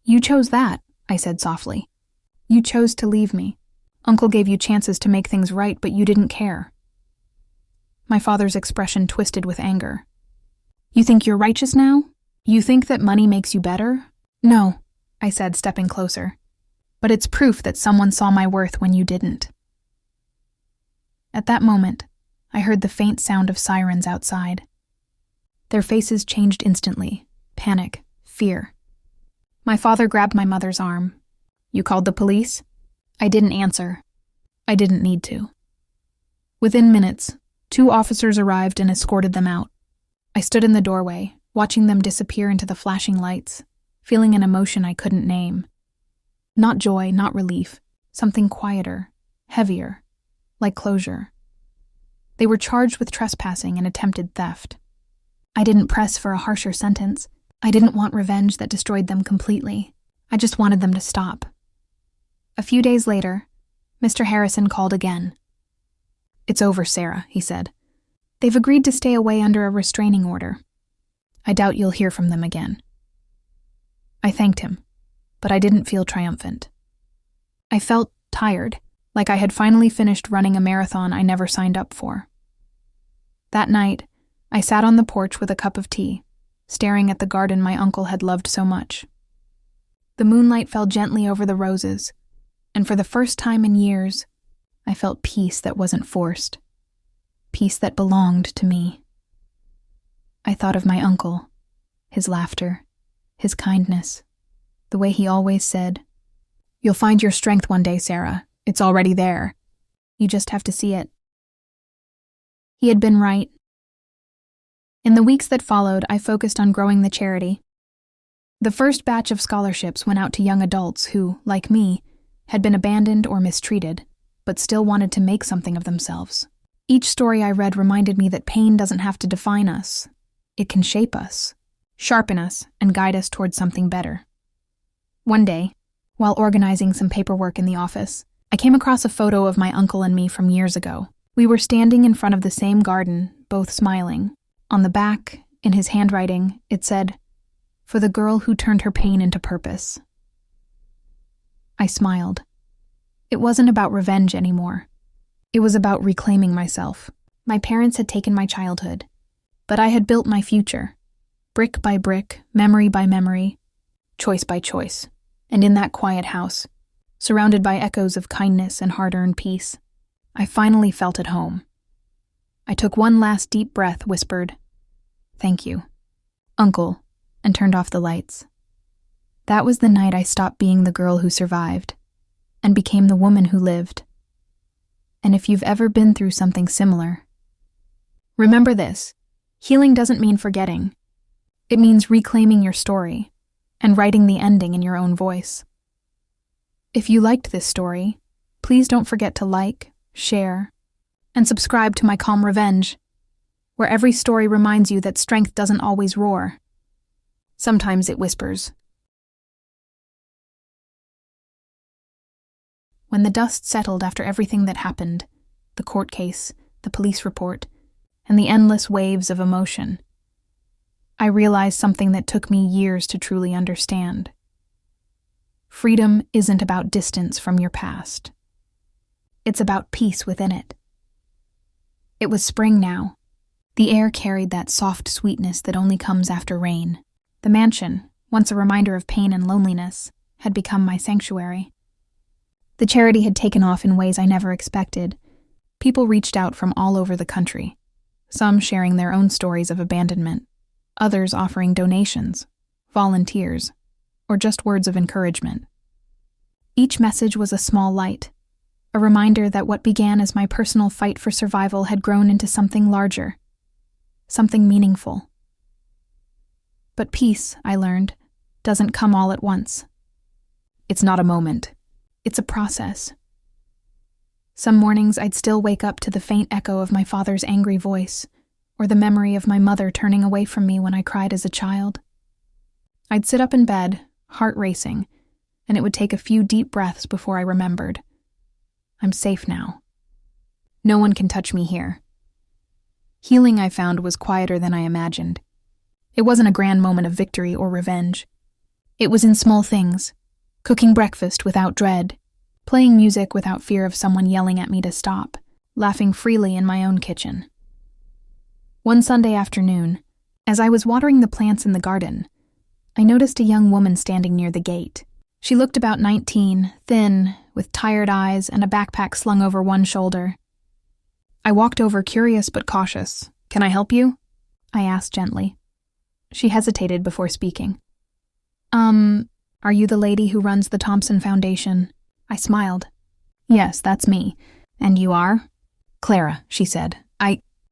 "You chose that," I said softly. "You chose to leave me. Uncle gave you chances to make things right, but you didn't care." My father's expression twisted with anger. "You think you're righteous now? You think that money makes you better?" "No," I said, stepping closer. "But it's proof that someone saw my worth when you didn't." At that moment, I heard the faint sound of sirens outside. Their faces changed instantly. Panic, fear. My father grabbed my mother's arm. "You called the police?" I didn't answer. I didn't need to. Within minutes, 2 officers arrived and escorted them out. I stood in the doorway, watching them disappear into the flashing lights, feeling an emotion I couldn't name. Not joy, not relief, something quieter, heavier, like closure. They were charged with trespassing and attempted theft. I didn't press for a harsher sentence. I didn't want revenge that destroyed them completely. I just wanted them to stop. A few days later, Mr. Harrison called again. "It's over, Sarah," he said. "They've agreed to stay away under a restraining order. I doubt you'll hear from them again." I thanked him, but I didn't feel triumphant. I felt tired, like I had finally finished running a marathon I never signed up for. That night, I sat on the porch with a cup of tea, staring at the garden my uncle had loved so much. The moonlight fell gently over the roses, and for the first time in years, I felt peace that wasn't forced, peace that belonged to me. I thought of my uncle, his laughter, his kindness, the way he always said, "You'll find your strength one day, Sarah. It's already there. You just have to see it." He had been right. In the weeks that followed, I focused on growing the charity. The first batch of scholarships went out to young adults who, like me, had been abandoned or mistreated, but still wanted to make something of themselves. Each story I read reminded me that pain doesn't have to define us. It can shape us, sharpen us, and guide us towards something better. One day, while organizing some paperwork in the office, I came across a photo of my uncle and me from years ago. We were standing in front of the same garden, both smiling. On the back, in his handwriting, it said, "For the girl who turned her pain into purpose." I smiled. It wasn't about revenge anymore. It was about reclaiming myself. My parents had taken my childhood, but I had built my future. Brick by brick, memory by memory, choice by choice. And in that quiet house, surrounded by echoes of kindness and hard-earned peace, I finally felt at home. I took one last deep breath, whispered, "Thank you, Uncle," and turned off the lights. That was the night I stopped being the girl who survived and became the woman who lived. And if you've ever been through something similar, remember this: healing doesn't mean forgetting. It means reclaiming your story and writing the ending in your own voice. If you liked this story, please don't forget to like, share, and subscribe to my Calm Revenge, where every story reminds you that strength doesn't always roar. Sometimes it whispers. When the dust settled after everything that happened, the court case, the police report, and the endless waves of emotion, I realized something that took me years to truly understand. Freedom isn't about distance from your past. It's about peace within it. It was spring now. The air carried that soft sweetness that only comes after rain. The mansion, once a reminder of pain and loneliness, had become my sanctuary. The charity had taken off in ways I never expected. People reached out from all over the country, some sharing their own stories of abandonment, others offering donations, volunteers, or just words of encouragement. Each message was a small light, a reminder that what began as my personal fight for survival had grown into something larger, something meaningful. But peace, I learned, doesn't come all at once. It's not a moment. It's a process. Some mornings I'd still wake up to the faint echo of my father's angry voice, or the memory of my mother turning away from me when I cried as a child. I'd sit up in bed, heart racing, and it would take a few deep breaths before I remembered. I'm safe now. No one can touch me here. Healing, I found, was quieter than I imagined. It wasn't a grand moment of victory or revenge. It was in small things: cooking breakfast without dread, playing music without fear of someone yelling at me to stop, laughing freely in my own kitchen. One Sunday afternoon, as I was watering the plants in the garden, I noticed a young woman standing near the gate. She looked about 19, thin, with tired eyes and a backpack slung over one shoulder. I walked over, curious but cautious. "Can I help you?" I asked gently. She hesitated before speaking. Are you the lady who runs the Thompson Foundation?" I smiled. "Yes, that's me. And you are?" "Clara," she said.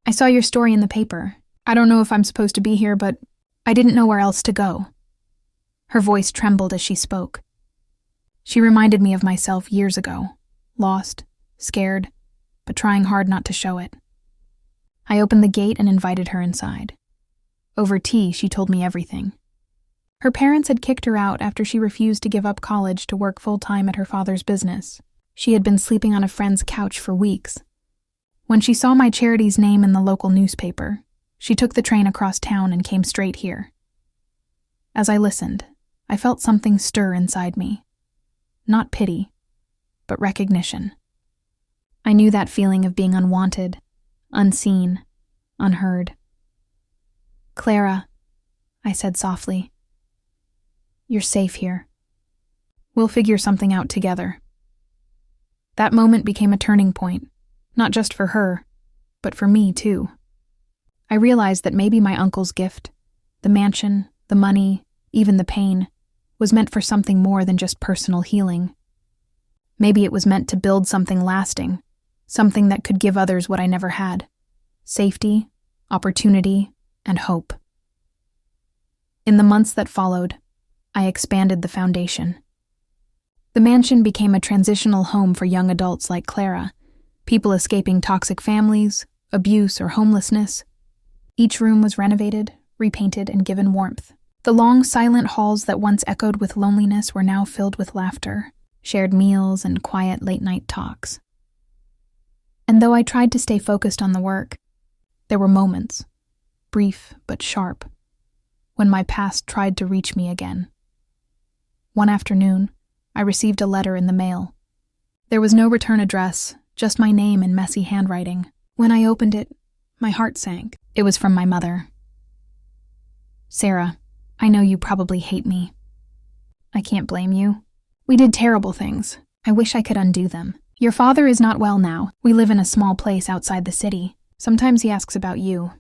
I saw your story in the paper. I don't know if I'm supposed to be here, but I didn't know where else to go." Her voice trembled as she spoke. She reminded me of myself years ago, lost, scared, but trying hard not to show it. I opened the gate and invited her inside. Over tea, she told me everything. Her parents had kicked her out after she refused to give up college to work full-time at her father's business. She had been sleeping on a friend's couch for weeks. When she saw my charity's name in the local newspaper, she took the train across town and came straight here. As I listened, I felt something stir inside me. Not pity, but recognition. I knew that feeling of being unwanted, unseen, unheard. "Clara," I said softly, "you're safe here. We'll figure something out together." That moment became a turning point, not just for her, but for me too. I realized that maybe my uncle's gift, the mansion, the money, even the pain, was meant for something more than just personal healing. Maybe it was meant to build something lasting, something that could give others what I never had: safety, opportunity, and hope. In the months that followed, I expanded the foundation. The mansion became a transitional home for young adults like Clara, people escaping toxic families, abuse, or homelessness. Each room was renovated, repainted, and given warmth. The long, silent halls that once echoed with loneliness were now filled with laughter. shared meals, and quiet late-night talks. And though I tried to stay focused on the work, there were moments, brief but sharp, when my past tried to reach me again. One afternoon, I received a letter in the mail. There was no return address, just my name in messy handwriting. When I opened it, my heart sank. It was from my mother. "Sarah, I know you probably hate me. I can't blame you. We did terrible things. I wish I could undo them. Your father is not well now. We live in a small place outside the city. Sometimes he asks about you,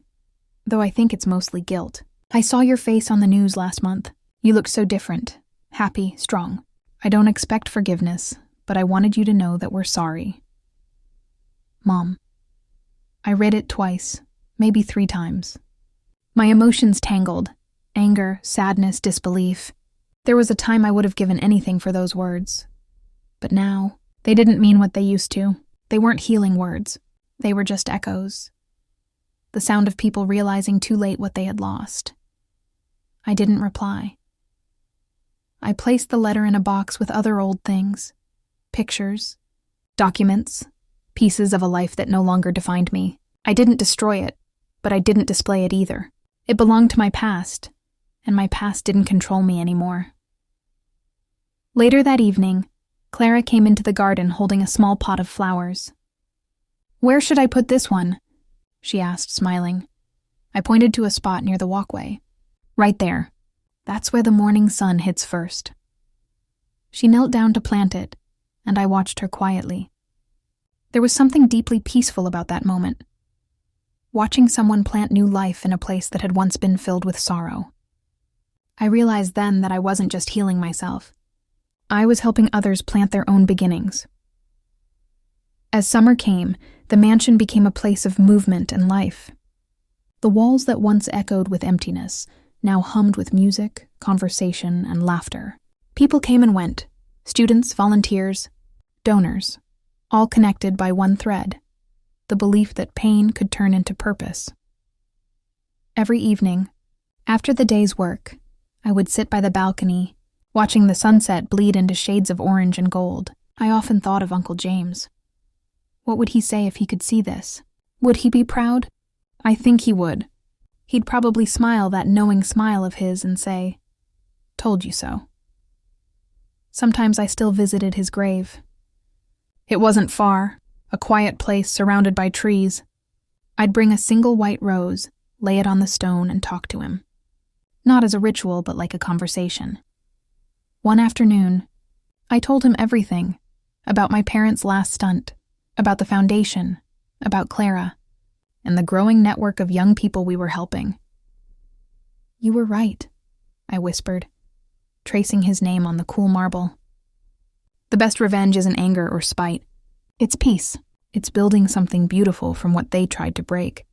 though I think it's mostly guilt. I saw your face on the news last month. You looked so different, happy, strong. I don't expect forgiveness, but I wanted you to know that we're sorry. Mom." I read it twice, maybe 3 times. My emotions tangled. Anger, sadness, disbelief. There was a time I would have given anything for those words. But now, they didn't mean what they used to. They weren't healing words. They were just echoes. The sound of people realizing too late what they had lost. I didn't reply. I placed the letter in a box with other old things. Pictures, documents, pieces of a life that no longer defined me. I didn't destroy it, but I didn't display it either. It belonged to my past, and my past didn't control me anymore. Later that evening, Clara came into the garden holding a small pot of flowers. "Where should I put this one?" she asked, smiling. I pointed to a spot near the walkway. "Right there. That's where the morning sun hits first." She knelt down to plant it, and I watched her quietly. There was something deeply peaceful about that moment. Watching someone plant new life in a place that had once been filled with sorrow. I realized then that I wasn't just healing myself. I was helping others plant their own beginnings. As summer came, the mansion became a place of movement and life. The walls that once echoed with emptiness now hummed with music, conversation, and laughter. People came and went, students, volunteers, donors, all connected by one thread, the belief that pain could turn into purpose. Every evening, after the day's work, I would sit by the balcony, watching the sunset bleed into shades of orange and gold. I often thought of Uncle James. What would he say if he could see this? Would he be proud? I think he would. He'd probably smile that knowing smile of his and say, "Told you so." Sometimes I still visited his grave. It wasn't far, a quiet place surrounded by trees. I'd bring a single white rose, lay it on the stone, and talk to him. Not as a ritual, but like a conversation. One afternoon, I told him everything, about my parents' last stunt, about the foundation, about Clara, and the growing network of young people we were helping. "You were right," I whispered, tracing his name on the cool marble. The best revenge isn't anger or spite. It's peace. It's building something beautiful from what they tried to break.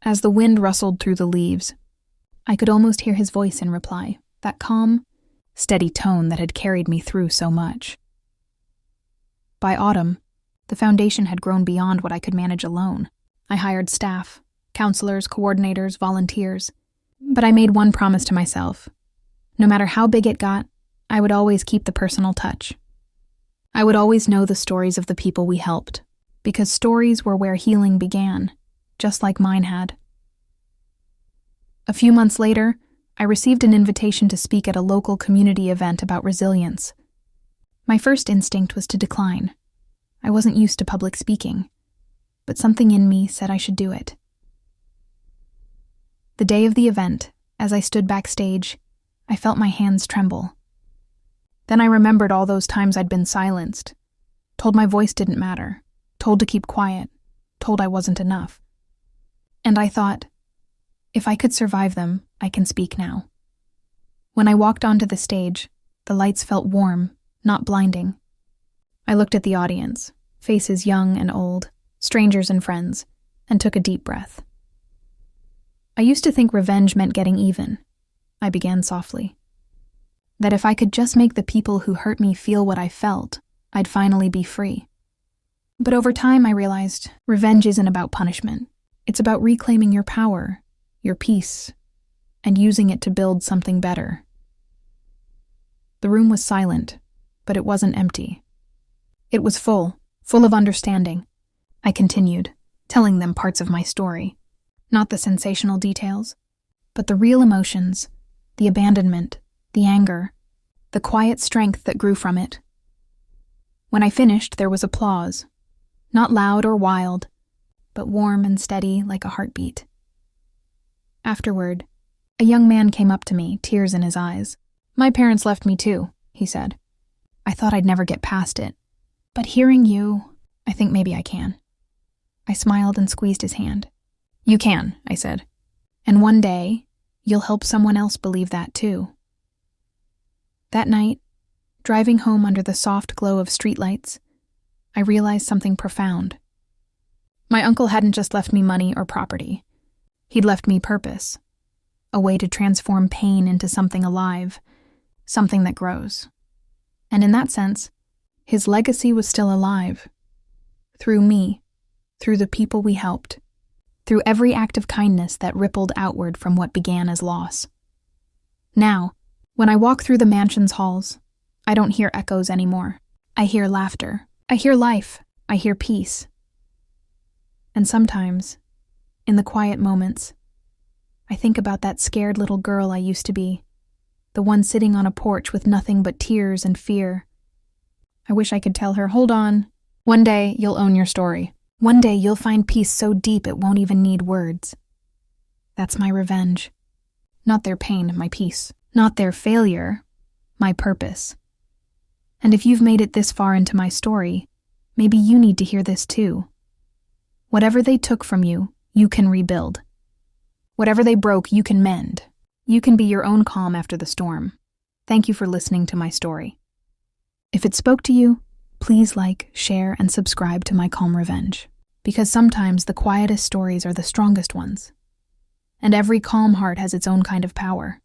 As the wind rustled through the leaves, I could almost hear his voice in reply, that calm, steady tone that had carried me through so much. By autumn, the foundation had grown beyond what I could manage alone. I hired staff, counselors, coordinators, volunteers. But I made one promise to myself. No matter how big it got, I would always keep the personal touch. I would always know the stories of the people we helped, because stories were where healing began, just like mine had. A few months later, I received an invitation to speak at a local community event about resilience. My first instinct was to decline. I wasn't used to public speaking, but something in me said I should do it. The day of the event, as I stood backstage, I felt my hands tremble. Then I remembered all those times I'd been silenced, told my voice didn't matter, told to keep quiet, told I wasn't enough. And I thought, if I could survive them, I can speak now. When I walked onto the stage, the lights felt warm, not blinding. I looked at the audience, faces young and old, strangers and friends, and took a deep breath. I used to think revenge meant getting even. I began softly. That if I could just make the people who hurt me feel what I felt, I'd finally be free. But over time I realized revenge isn't about punishment. It's about reclaiming your power, your peace, and using it to build something better. The room was silent, but it wasn't empty. It was full of understanding. I continued, telling them parts of my story. Not the sensational details, but the real emotions, the abandonment, the anger, the quiet strength that grew from it. When I finished, there was applause. Not loud or wild, but warm and steady like a heartbeat. Afterward, a young man came up to me, tears in his eyes. "My parents left me too," he said. "I thought I'd never get past it. But hearing you, I think maybe I can." I smiled and squeezed his hand. "You can," I said. "And one day, you'll help someone else believe that too." That night, driving home under the soft glow of streetlights, I realized something profound. My uncle hadn't just left me money or property. He'd left me purpose, a way to transform pain into something alive, something that grows. And in that sense, his legacy was still alive. Through me, through the people we helped, through every act of kindness that rippled outward from what began as loss. Now, when I walk through the mansion's halls, I don't hear echoes anymore. I hear laughter. I hear life. I hear peace. And sometimes, in the quiet moments, I think about that scared little girl I used to be, the one sitting on a porch with nothing but tears and fear. I wish I could tell her, "Hold on. One day you'll own your story. One day you'll find peace so deep it won't even need words." That's my revenge. Not their pain, my peace. Not their failure, my purpose. And if you've made it this far into my story, maybe you need to hear this too. Whatever they took from you, you can rebuild. Whatever they broke, you can mend. You can be your own calm after the storm. Thank you for listening to my story. If it spoke to you, please like, share, and subscribe to my Calm Revenge. Because sometimes the quietest stories are the strongest ones. And every calm heart has its own kind of power.